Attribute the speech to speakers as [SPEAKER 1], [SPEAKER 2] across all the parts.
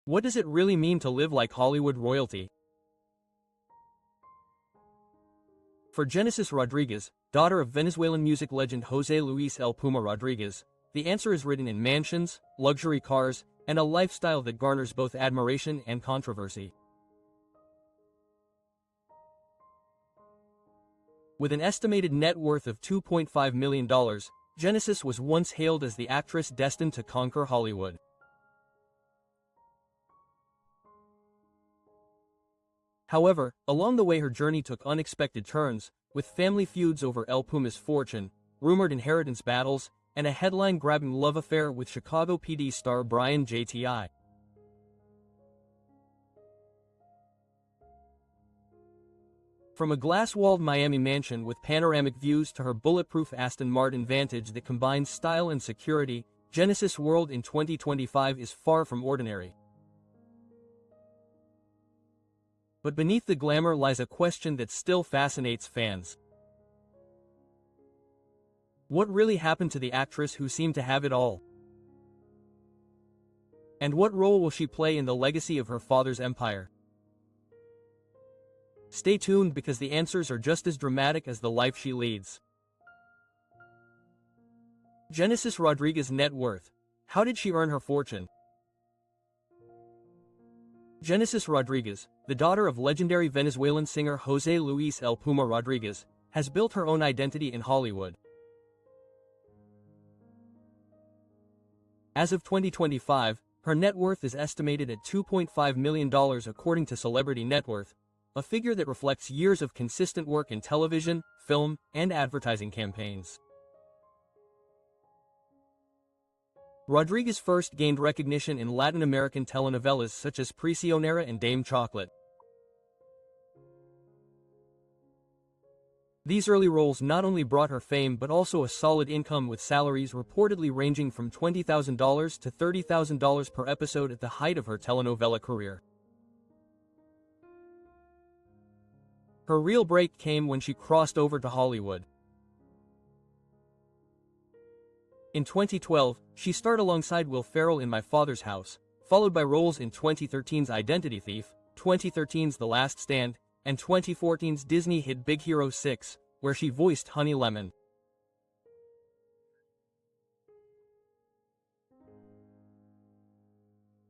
[SPEAKER 1] What does it really mean to live like Hollywood royalty? For Génesis Rodríguez, daughter of Venezuelan music legend José Luis El Puma Rodríguez, the answer is written in mansions, luxury cars, and a lifestyle that garners both admiration and controversy. With an estimated net worth of $2.5 million, Génesis was once hailed as the actress destined to conquer Hollywood. However, along the way her journey took unexpected turns, with family feuds over El Puma's fortune, rumored inheritance battles, and a headline-grabbing love affair with Chicago PD star Brian J.T.I. From a glass-walled Miami mansion with panoramic views to her bulletproof Aston Martin Vantage that combines style and security, Génesis' world in 2025 is far from ordinary. But beneath the glamour lies a question that still fascinates fans. What really happened to the actress who seemed to have it all? And what role will she play in the legacy of her father's empire? Stay tuned because the answers are just as dramatic as the life she leads. Génesis Rodríguez net worth. How did she earn her fortune? Génesis Rodríguez, the daughter of legendary Venezuelan singer José Luis El Puma Rodríguez, has built her own identity in Hollywood. As of 2025, her net worth is estimated at $2.5 million according to Celebrity Net Worth, a figure that reflects years of consistent work in television, film, and advertising campaigns. Rodríguez first gained recognition in Latin American telenovelas such as Prisionera and Dame Chocolate. These early roles not only brought her fame but also a solid income, with salaries reportedly ranging from $20,000 to $30,000 per episode at the height of her telenovela career. Her real break came when she crossed over to Hollywood. In 2012, she starred alongside Will Ferrell in My Father's House, followed by roles in 2013's Identity Thief, 2013's The Last Stand, and 2014's Disney hit Big Hero 6, where she voiced Honey Lemon.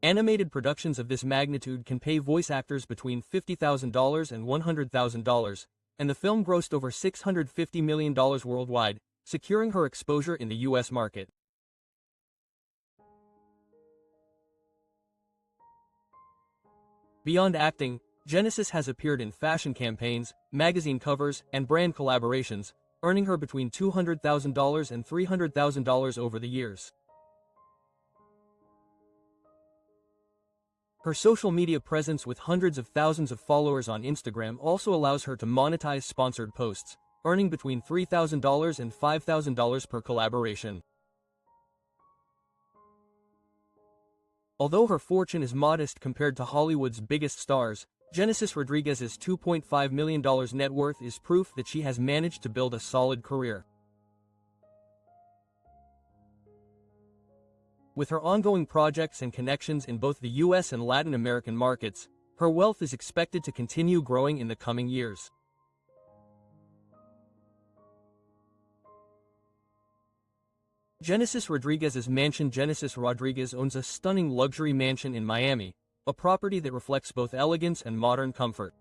[SPEAKER 1] Animated productions of this magnitude can pay voice actors between $50,000 and $100,000, and the film grossed over $650 million worldwide, securing her exposure in the U.S. market. Beyond acting, Génesis has appeared in fashion campaigns, magazine covers, and brand collaborations, earning her between $200,000 and $300,000 over the years. Her social media presence with hundreds of thousands of followers on Instagram also allows her to monetize sponsored posts, earning between $3,000 and $5,000 per collaboration. Although her fortune is modest compared to Hollywood's biggest stars, Génesis Rodríguez's $2.5 million net worth is proof that she has managed to build a solid career. With her ongoing projects and connections in both the US and Latin American markets, her wealth is expected to continue growing in the coming years. Génesis Rodríguez's mansion. Génesis Rodríguez owns a stunning luxury mansion in Miami, a property that reflects both elegance and modern comfort.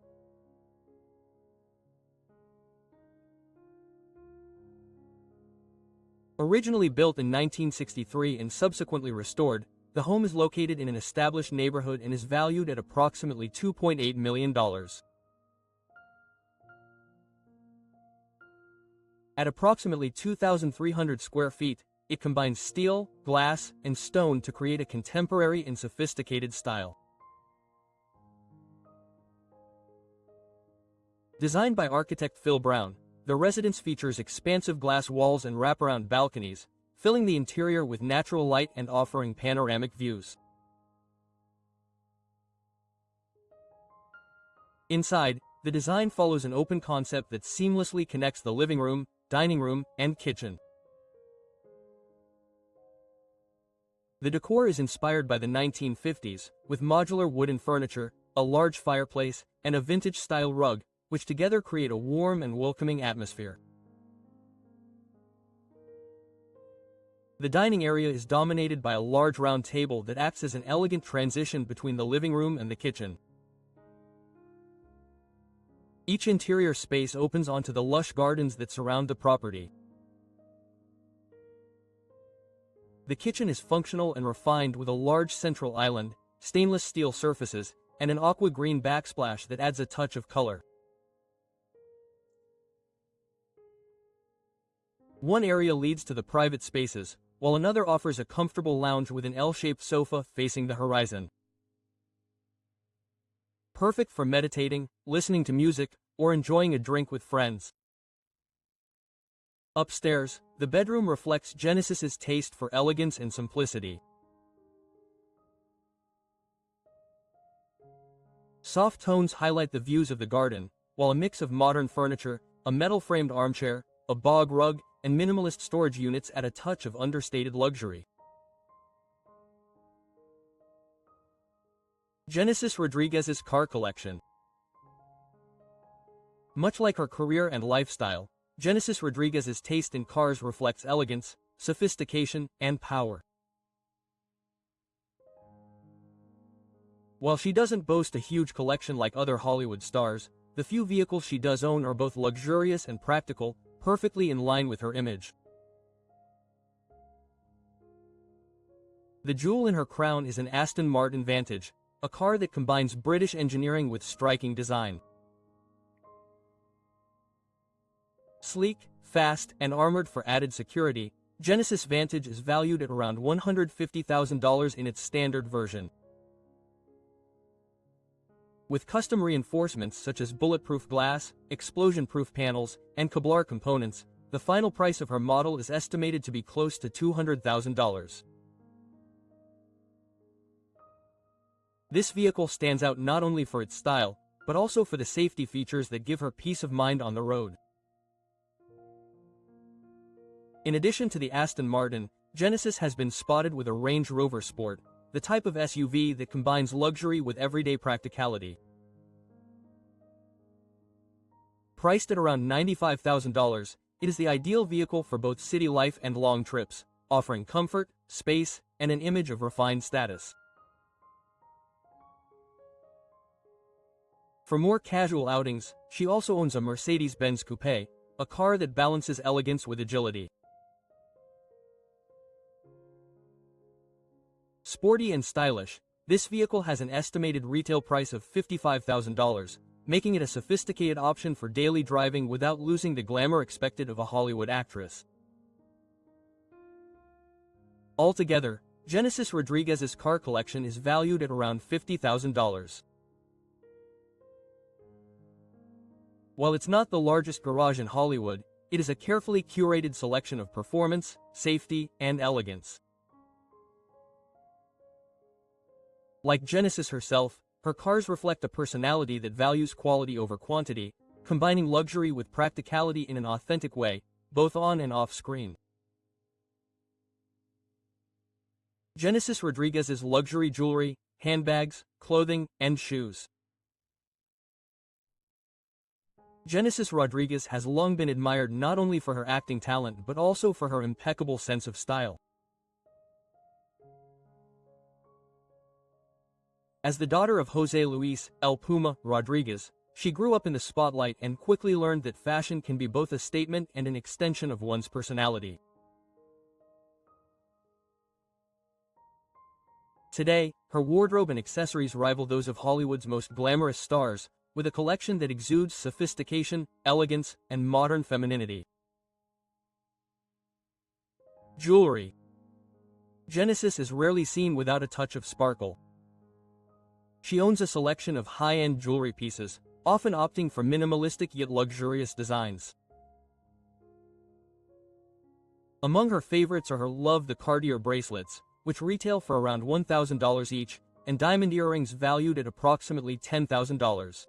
[SPEAKER 1] Originally built in 1963 and subsequently restored, the home is located in an established neighborhood and is valued at approximately $2.8 million. At approximately 2,300 square feet, it combines steel, glass, and stone to create a contemporary and sophisticated style. Designed by architect Phil Brown, the residence features expansive glass walls and wraparound balconies, filling the interior with natural light and offering panoramic views. Inside, the design follows an open concept that seamlessly connects the living room, dining room, and kitchen. The decor is inspired by the 1950s, with modular wooden furniture, a large fireplace, and a vintage-style rug, which together create a warm and welcoming atmosphere. The dining area is dominated by a large round table that acts as an elegant transition between the living room and the kitchen. Each interior space opens onto the lush gardens that surround the property. The kitchen is functional and refined with a large central island, stainless steel surfaces, and an aqua green backsplash that adds a touch of color. One area leads to the private spaces, while another offers a comfortable lounge with an L-shaped sofa facing the horizon. Perfect for meditating, listening to music, or enjoying a drink with friends. Upstairs, the bedroom reflects Genesis's taste for elegance and simplicity. Soft tones highlight the views of the garden, while a mix of modern furniture, a metal-framed armchair, a bog rug, and minimalist storage units add a touch of understated luxury. Génesis Rodríguez's car collection. Much like her career and lifestyle, Génesis Rodríguez's taste in cars reflects elegance, sophistication, and power. While she doesn't boast a huge collection like other Hollywood stars, the few vehicles she does own are both luxurious and practical, perfectly in line with her image. The jewel in her crown is an Aston Martin Vantage, a car that combines British engineering with striking design. Sleek, fast, and armored for added security, Genesis Vantage is valued at around $150,000 in its standard version. With custom reinforcements such as bulletproof glass, explosion-proof panels, and Kevlar components, the final price of her model is estimated to be close to $200,000. This vehicle stands out not only for its style, but also for the safety features that give her peace of mind on the road. In addition to the Aston Martin, Genesis has been spotted with a Range Rover Sport, the type of SUV that combines luxury with everyday practicality. Priced at around $95,000, it is the ideal vehicle for both city life and long trips, offering comfort, space, and an image of refined status. For more casual outings, she also owns a Mercedes-Benz Coupe, a car that balances elegance with agility. Sporty and stylish, this vehicle has an estimated retail price of $55,000, making it a sophisticated option for daily driving without losing the glamour expected of a Hollywood actress. Altogether, Génesis Rodríguez's car collection is valued at around $50,000. While it's not the largest garage in Hollywood, it is a carefully curated selection of performance, safety, and elegance. Like Genesis herself, her cars reflect a personality that values quality over quantity, combining luxury with practicality in an authentic way, both on and off screen. Génesis Rodríguez's luxury jewelry, handbags, clothing, and shoes. Génesis Rodríguez has long been admired not only for her acting talent but also for her impeccable sense of style. As the daughter of José Luis El Puma Rodríguez, she grew up in the spotlight and quickly learned that fashion can be both a statement and an extension of one's personality. Today, her wardrobe and accessories rival those of Hollywood's most glamorous stars, with a collection that exudes sophistication, elegance, and modern femininity. Jewelry. Genesis is rarely seen without a touch of sparkle. She owns a selection of high-end jewelry pieces, often opting for minimalistic yet luxurious designs. Among her favorites are her Love the Cartier bracelets, which retail for around $1,000 each, and diamond earrings valued at approximately $10,000.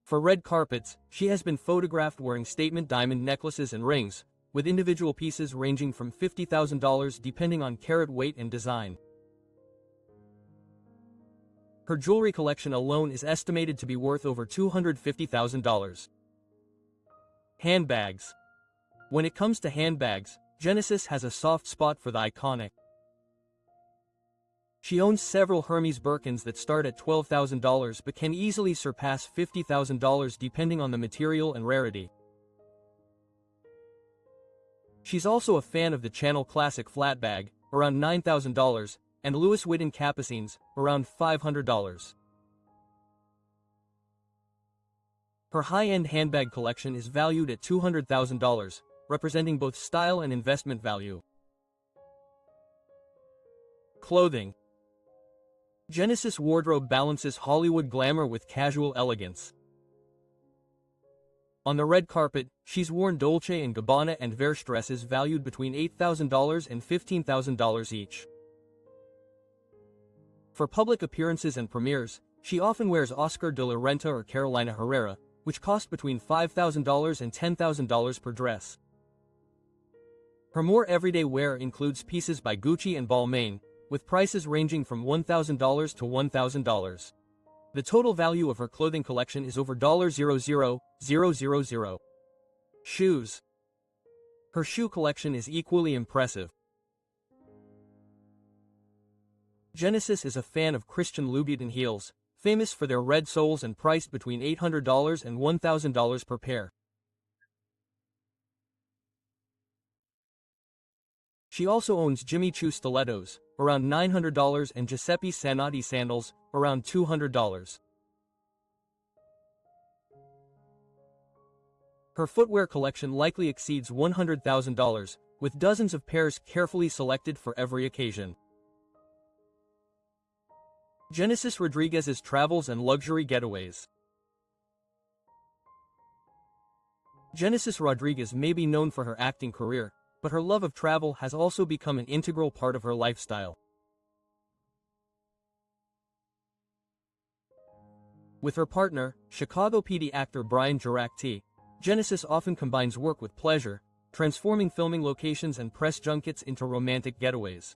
[SPEAKER 1] For red carpets, she has been photographed wearing statement diamond necklaces and rings, with individual pieces ranging from $50,000 depending on carat weight and design. Her jewelry collection alone is estimated to be worth over $250,000. Handbags. When it comes to handbags, Génesis has a soft spot for the iconic. She owns several Hermes Birkins that start at $12,000 but can easily surpass $50,000 depending on the material and rarity. She's also a fan of the Chanel Classic flat bag, around $9,000, and Louis Vuitton Capucines, around $500. Her high-end handbag collection is valued at $200,000, representing both style and investment value. Clothing. Génesis' wardrobe balances Hollywood glamour with casual elegance. On the red carpet, she's worn Dolce & Gabbana and Versace dresses valued between $8,000 and $15,000 each. For public appearances and premieres, she often wears Oscar de la Renta or Carolina Herrera, which cost between $5,000 and $10,000 per dress. Her more everyday wear includes pieces by Gucci and Balmain, with prices ranging from $1,000 to $1,000. The total value of her clothing collection is over $0,000,000. Shoes. Her shoe collection is equally impressive. Génesis is a fan of Christian Louboutin heels, famous for their red soles and priced between $800 and $1,000 per pair. She also owns Jimmy Choo stilettos, around $900, and Giuseppe Zanotti sandals, around $200. Her footwear collection likely exceeds $100,000, with dozens of pairs carefully selected for every occasion. Génesis Rodríguez's travels and luxury getaways. Génesis Rodríguez may be known for her acting career, but her love of travel has also become an integral part of her lifestyle. With her partner, Chicago PD actor Brian Giracti, Génesis often combines work with pleasure, transforming filming locations and press junkets into romantic getaways.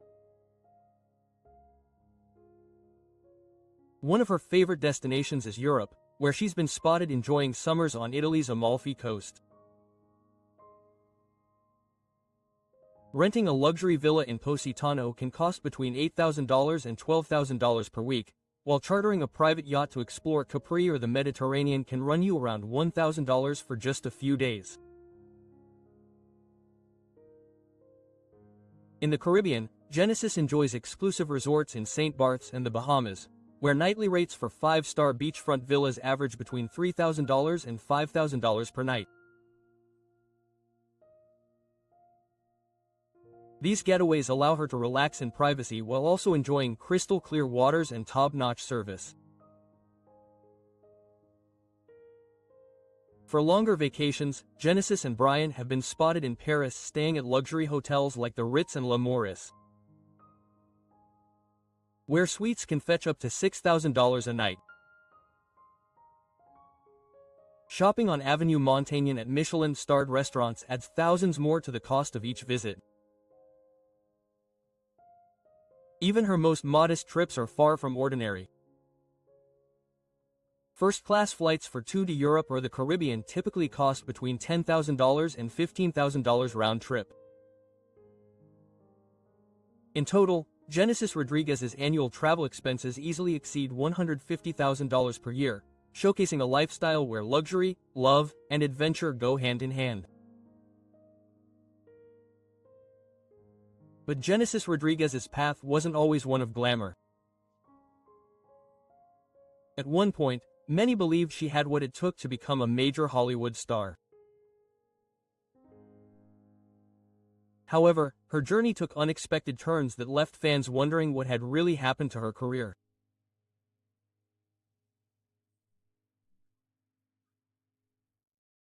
[SPEAKER 1] One of her favorite destinations is Europe, where she's been spotted enjoying summers on Italy's Amalfi Coast. Renting a luxury villa in Positano can cost between $8,000 and $12,000 per week, while chartering a private yacht to explore Capri or the Mediterranean can run you around $1,000 for just a few days. In the Caribbean, Génesis enjoys exclusive resorts in St. Barth's and the Bahamas, where nightly rates for five-star beachfront villas average between $3,000 and $5,000 per night. These getaways allow her to relax in privacy while also enjoying crystal-clear waters and top-notch service. For longer vacations, Génesis and Brian have been spotted in Paris staying at luxury hotels like the Ritz and Le Maurice, where suites can fetch up to $6,000 a night. Shopping on Avenue Montaigne at Michelin-starred restaurants adds thousands more to the cost of each visit. Even her most modest trips are far from ordinary. First-class flights for two to Europe or the Caribbean typically cost between $10,000 and $15,000 round-trip. In total, Génesis Rodríguez's annual travel expenses easily exceed $150,000 per year, showcasing a lifestyle where luxury, love, and adventure go hand in hand. But Génesis Rodríguez's path wasn't always one of glamour. At one point, many believed she had what it took to become a major Hollywood star. However, her journey took unexpected turns that left fans wondering what had really happened to her career.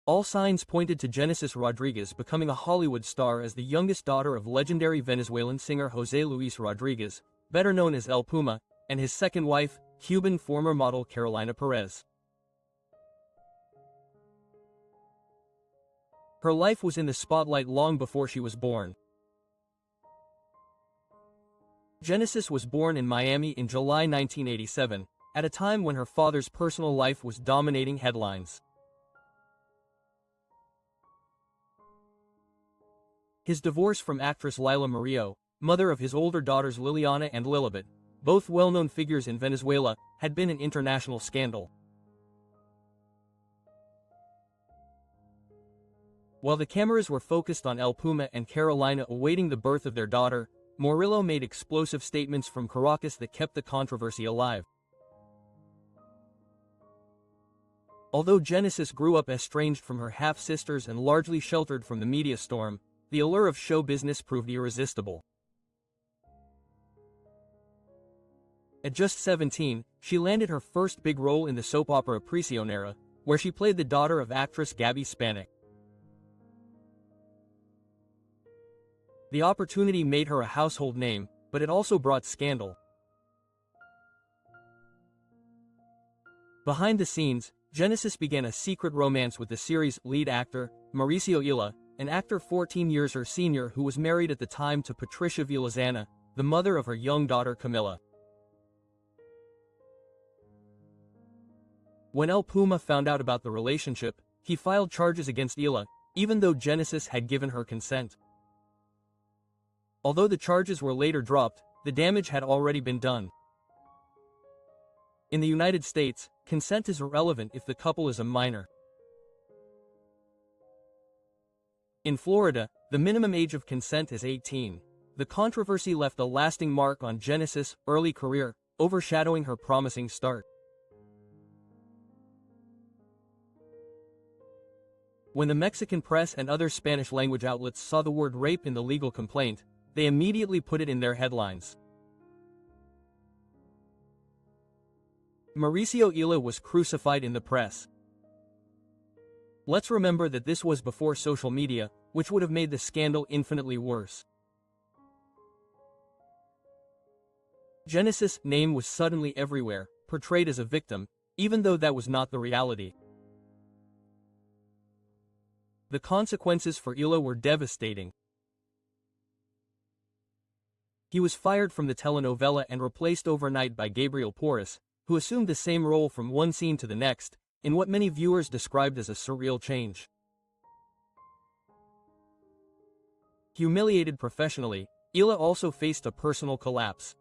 [SPEAKER 1] All signs pointed to Génesis Rodríguez becoming a Hollywood star as the youngest daughter of legendary Venezuelan singer José Luis Rodríguez, better known as El Puma, and his second wife, Cuban former model Carolina Perez. Her life was in the spotlight long before she was born. Genesis was born in Miami in July 1987, at a time when her father's personal life was dominating headlines. His divorce from actress Lila Murillo, mother of his older daughters Liliana and Lilibet, both well-known figures in Venezuela, had been an international scandal. While the cameras were focused on El Puma and Carolina awaiting the birth of their daughter, Murillo made explosive statements from Caracas that kept the controversy alive. Although Genesis grew up estranged from her half-sisters and largely sheltered from the media storm, the allure of show business proved irresistible. At just 17, she landed her first big role in the soap opera Prisionera, where she played the daughter of actress Gaby Spanik. The opportunity made her a household name, but it also brought scandal. Behind the scenes, Genesis began a secret romance with the series' lead actor, Mauricio Illa, an actor 14 years her senior who was married at the time to Patricia Villasana, the mother of her young daughter Camila. When El Puma found out about the relationship, he filed charges against Illa, even though Genesis had given her consent. Although the charges were later dropped, the damage had already been done. In the United States, consent is irrelevant if the couple is a minor. In Florida, the minimum age of consent is 18. The controversy left a lasting mark on Genesis' early career, overshadowing her promising start. When the Mexican press and other Spanish-language outlets saw the word rape in the legal complaint, they immediately put it in their headlines. Mauricio Illa was crucified in the press. Let's remember that this was before social media, which would have made the scandal infinitely worse. Genesis' name was suddenly everywhere, portrayed as a victim, even though that was not the reality. The consequences for Illa were devastating. He was fired from the telenovela and replaced overnight by Gabriel Porras, who assumed the same role from one scene to the next, in what many viewers described as a surreal change. Humiliated professionally, Illa also faced a personal collapse.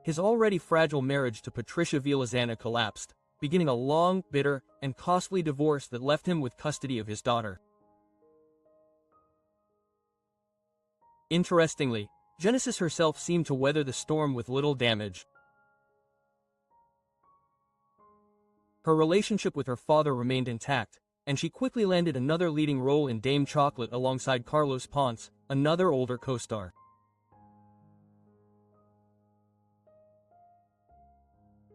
[SPEAKER 1] His already fragile marriage to Patricia Villasana collapsed, beginning a long, bitter, and costly divorce that left him with custody of his daughter. Interestingly, Genesis herself seemed to weather the storm with little damage. Her relationship with her father remained intact, and she quickly landed another leading role in Dame Chocolate alongside Carlos Ponce, another older co-star.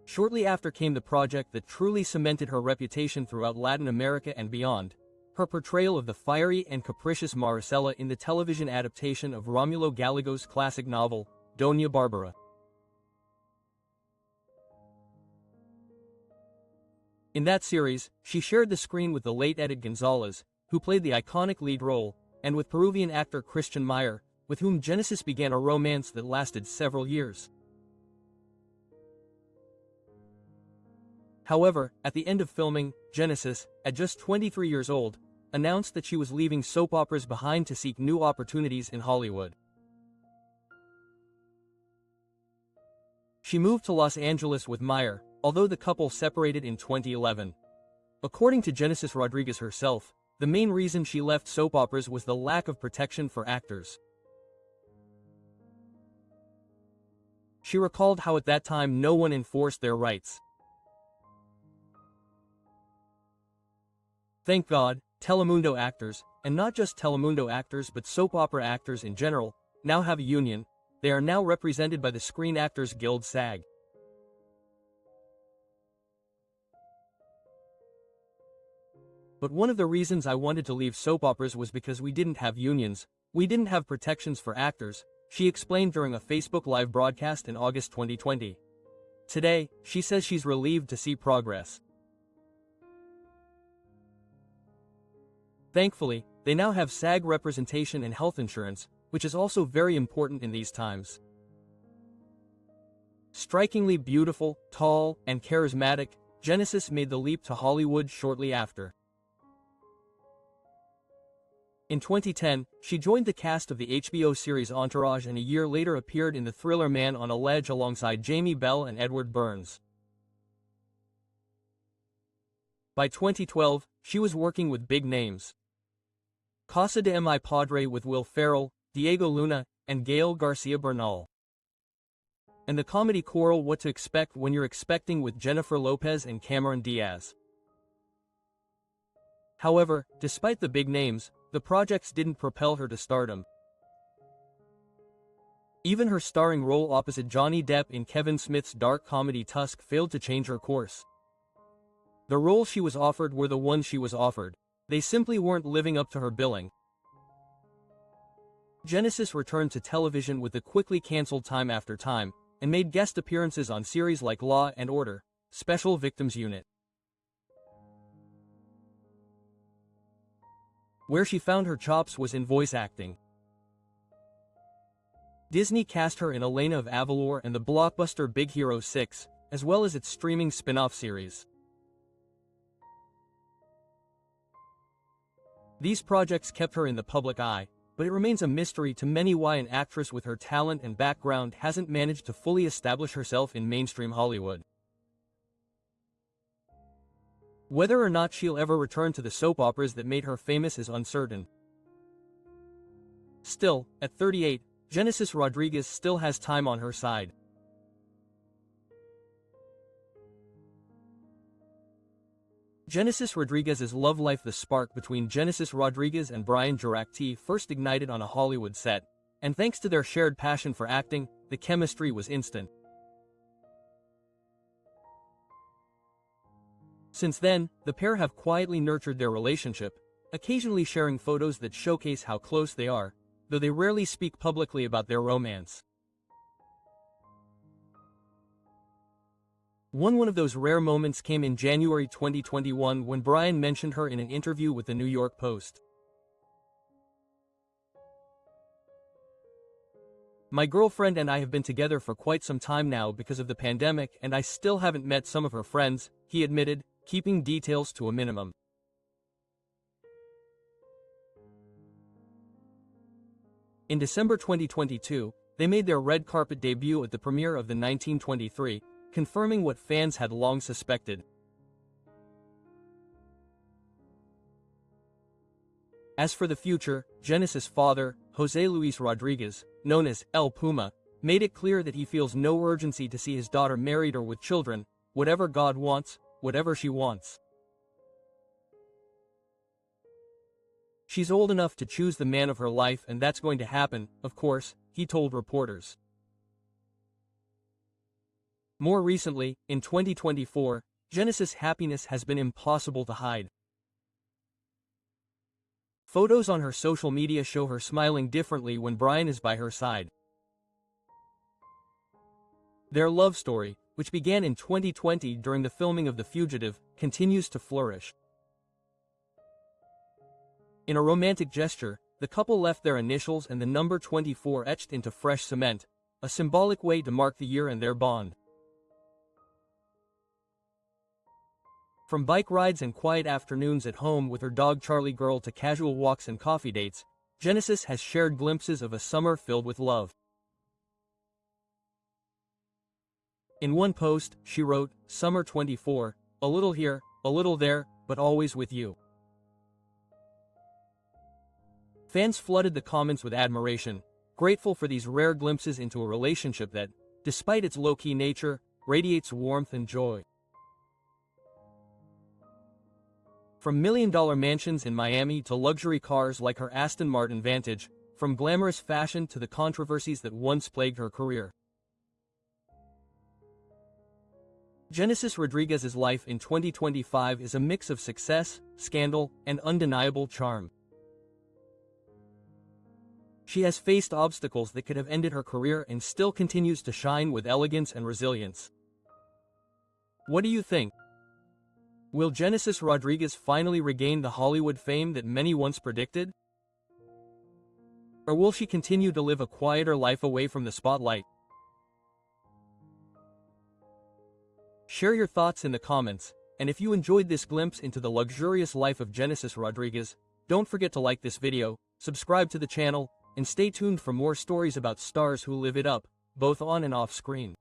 [SPEAKER 1] Shortly after came the project that truly cemented her reputation throughout Latin America and beyond, her portrayal of the fiery and capricious Maricela in the television adaptation of Romulo Gallego classic novel, Doña Barbara. In that series, she shared the screen with the late Edith Gonzalez, who played the iconic lead role, and with Peruvian actor Christian Meyer, with whom Genesis began a romance that lasted several years. However, at the end of filming, Genesis, at just 23 years old, announced that she was leaving soap operas behind to seek new opportunities in Hollywood. She moved to Los Angeles with Meyer, although the couple separated in 2011. According to Génesis Rodríguez herself, the main reason she left soap operas was the lack of protection for actors. She recalled how at that time no one enforced their rights. Thank God, Telemundo actors, and not just Telemundo actors but soap opera actors in general, now have a union. They are now represented by the Screen Actors Guild SAG. But one of the reasons I wanted to leave soap operas was because we didn't have unions, we didn't have protections for actors, she explained during a Facebook Live broadcast in August 2020. Today, she says she's relieved to see progress. Thankfully, they now have SAG representation and health insurance, which is also very important in these times. Strikingly beautiful, tall, and charismatic, Genesis made the leap to Hollywood shortly after. In 2010, she joined the cast of the HBO series Entourage and a year later appeared in the thriller Man on a Ledge alongside Jamie Bell and Edward Burns. By 2012, she was working with big names. Casa de Mi Padre with Will Ferrell, Diego Luna, and Gael Garcia Bernal. And the comedy Coral What to Expect When You're Expecting with Jennifer Lopez and Cameron Diaz. However, despite the big names, the projects didn't propel her to stardom. Even her starring role opposite Johnny Depp in Kevin Smith's dark comedy Tusk failed to change her course. The roles she was offered were the ones she was offered. They simply weren't living up to her billing. Genesis returned to television with the quickly cancelled Time After Time, and made guest appearances on series like Law and Order, Special Victims Unit, where she found her chops was in voice acting. Disney cast her in Elena of Avalor and the blockbuster Big Hero 6, as well as its streaming spin-off series. These projects kept her in the public eye, but it remains a mystery to many why an actress with her talent and background hasn't managed to fully establish herself in mainstream Hollywood. Whether or not she'll ever return to the soap operas that made her famous is uncertain. Still, at 38, Genesis Rodríguez still has time on her side. Genesis Rodríguez's love life. The spark between Genesis Rodríguez and Brian Giracti first ignited on a Hollywood set, and thanks to their shared passion for acting, the chemistry was instant. Since then, the pair have quietly nurtured their relationship, occasionally sharing photos that showcase how close they are, though they rarely speak publicly about their romance. One of those rare moments came in January 2021 when Brian mentioned her in an interview with the New York Post. "My girlfriend and I have been together for quite some time now because of the pandemic, and I still haven't met some of her friends," he admitted, keeping details to a minimum. In December 2022, they made their red carpet debut at the premiere of the 1923, confirming what fans had long suspected. As for the future, Genesis' father, José Luis Rodríguez, known as El Puma, made it clear that he feels no urgency to see his daughter married or with children, whatever God wants, whatever she wants. She's old enough to choose the man of her life, and that's going to happen, of course, he told reporters. More recently, in 2024, Genesis' happiness has been impossible to hide. Photos on her social media show her smiling differently when Brian is by her side. Their love story, which began in 2020 during the filming of The Fugitive, continues to flourish. In a romantic gesture, the couple left their initials and the number 24 etched into fresh cement, a symbolic way to mark the year in their bond. From bike rides and quiet afternoons at home with her dog Charlie Girl to casual walks and coffee dates, Genesis has shared glimpses of a summer filled with love. In one post, she wrote, "Summer 24, a little here, a little there, but always with you." Fans flooded the comments with admiration, grateful for these rare glimpses into a relationship that, despite its low-key nature, radiates warmth and joy. From million-dollar mansions in Miami to luxury cars like her Aston Martin Vantage, from glamorous fashion to the controversies that once plagued her career. Genesis Rodríguez's life in 2025 is a mix of success, scandal, and undeniable charm. She has faced obstacles that could have ended her career and still continues to shine with elegance and resilience. What do you think? Will Génesis Rodríguez finally regain the Hollywood fame that many once predicted? Or will she continue to live a quieter life away from the spotlight? Share your thoughts in the comments, and if you enjoyed this glimpse into the luxurious life of Génesis Rodríguez, don't forget to like this video, subscribe to the channel, and stay tuned for more stories about stars who live it up, both on and off screen.